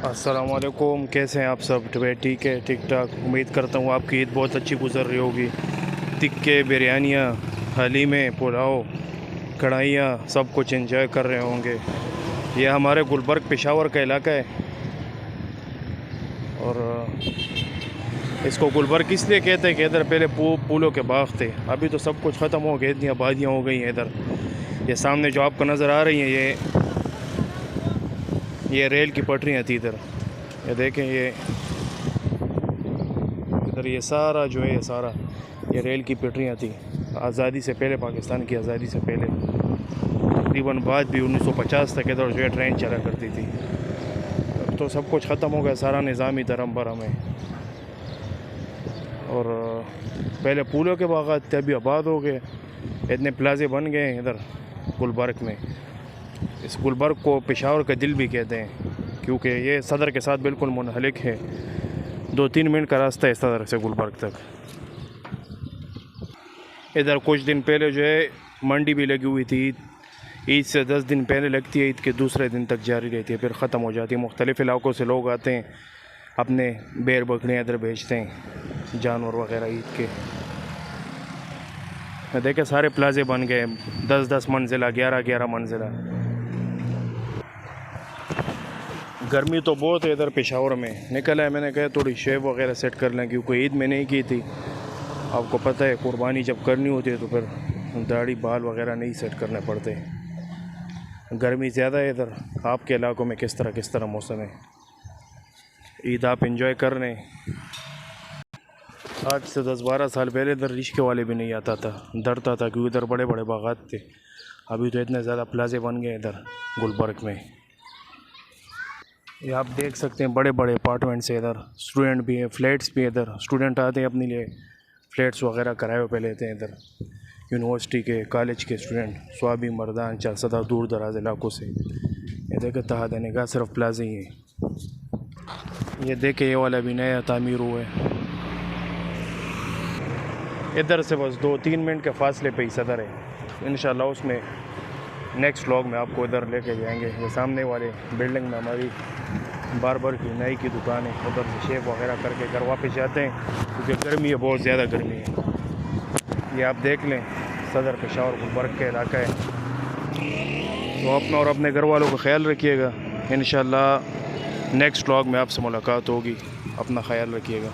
السلام علیکم، کیسے ہیں آپ سب؟ ٹھیک ہے، ٹھیک ٹھاک۔ امید کرتا ہوں آپ کی عید بہت اچھی گزر رہی ہوگی۔ تکے، بریانیاں، حلیمیں، پلاؤ، کڑھائیاں، سب کچھ انجوائے کر رہے ہوں گے۔ یہ ہمارے گلبرگ پشاور کا علاقہ ہے، اور اس کو گلبرگ اس لیے کہتے ہیں کہ ادھر پہلے پھولوں کے باغ تھے۔ ابھی تو سب کچھ ختم ہو گیا، اتنی آبادیاں ہو گئی ہیں ادھر۔ یہ سامنے جو آپ کو نظر آ رہی ہیں، یہ ریل کی پٹریاں تھی ادھر۔ یہ دیکھیں، یہ ادھر یہ سارا جو ہے، یہ ریل کی پٹریاں تھیں آزادی سے پہلے، پاکستان کی آزادی سے پہلے۔ تقریباً بعد بھی 1950 تک ادھر جو ہے ٹرین چلا کرتی تھی۔ تو سب کچھ ختم ہو گیا، سارا نظام ہی درم برہم ہے۔ اور پہلے پھولوں کے باغات تھے، ابھی آباد ہو گئے، اتنے پلازے بن گئے ہیں ادھر گلبرگ میں۔ اس گلبرگ کو پشاور کا دل بھی کہتے ہیں، کیونکہ یہ صدر کے ساتھ بالکل منحلق ہے۔ 2-3 منٹ کا راستہ ہے صدر سے گلبرگ تک۔ ادھر کچھ دن پہلے جو ہے منڈی بھی لگی ہوئی تھی۔ عید سے 10 دن پہلے لگتی ہے، عید کے دوسرے دن تک جاری رہتی ہے، پھر ختم ہو جاتی ہے۔ مختلف علاقوں سے لوگ آتے ہیں، اپنے بیر بکریاں ادھر بیچتے ہیں، جانور وغیرہ عید کے۔ دیکھیں، سارے پلازے بن گئے، 10-10 منزلہ، 11-11 منزلہ۔ گرمی تو بہت ہے ادھر پشاور میں۔ نکل ہے، میں نے کہا تھوڑی شیو وغیرہ سیٹ کر لیں، کیونکہ عید میں نہیں کی تھی۔ آپ کو پتہ ہے، قربانی جب کرنی ہوتی ہے تو پھر داڑھی بال وغیرہ نہیں سیٹ کرنے پڑتے۔ گرمی زیادہ ہے ادھر۔ آپ کے علاقوں میں کس طرح موسم ہے؟ عید آپ انجوائے کر رہے ہیں؟ آج سے 10-12 سال پہلے ادھر رشکے والے بھی نہیں آتا تھا، ڈرتا تھا، کیونکہ ادھر بڑے بڑے باغات تھے۔ ابھی تو اتنے زیادہ پلازے بن گئے ادھر گلبرگ میں۔ یہ آپ دیکھ سکتے ہیں، بڑے بڑے اپارٹمنٹس ہیں ادھر، اسٹوڈنٹ بھی ہیں، فلیٹس بھی ہیں ادھر۔ اسٹوڈنٹ آتے ہیں، اپنے لیے فلیٹس وغیرہ کرائے پہ لیتے ہیں ادھر، یونیورسٹی کے، کالج کے اسٹوڈنٹ، سوابی، مردان، چارسدہ، دور دراز علاقوں سے۔ یہ دیکھیں، تحت نگاہ صرف پلازے ہی ہیں۔ یہ دیکھیں، یہ والا بھی نیا تعمیر ہوا ہے۔ ادھر سے بس 2-3 منٹ کے فاصلے پہ ہی صدر ہے۔ انشاءاللہ اس میں نیکسٹ ولاگ میں آپ کو ادھر لے کے جائیں گے۔ یہ سامنے والے بلڈنگ میں ہماری باربر کی، نئی کی دکان ہے، ادھر سے شیو وغیرہ کر کے گھر واپس جاتے ہیں، کیونکہ گرمی ہے، بہت زیادہ گرمی ہے۔ یہ آپ دیکھ لیں، صدر پشاور گلبرگ کا علاقہ ہے۔ تو اپنا اور اپنے گھر والوں کا خیال رکھیے گا۔ انشاءاللہ نیکسٹ ولاگ میں آپ سے ملاقات ہوگی۔ اپنا خیال رکھیے گا۔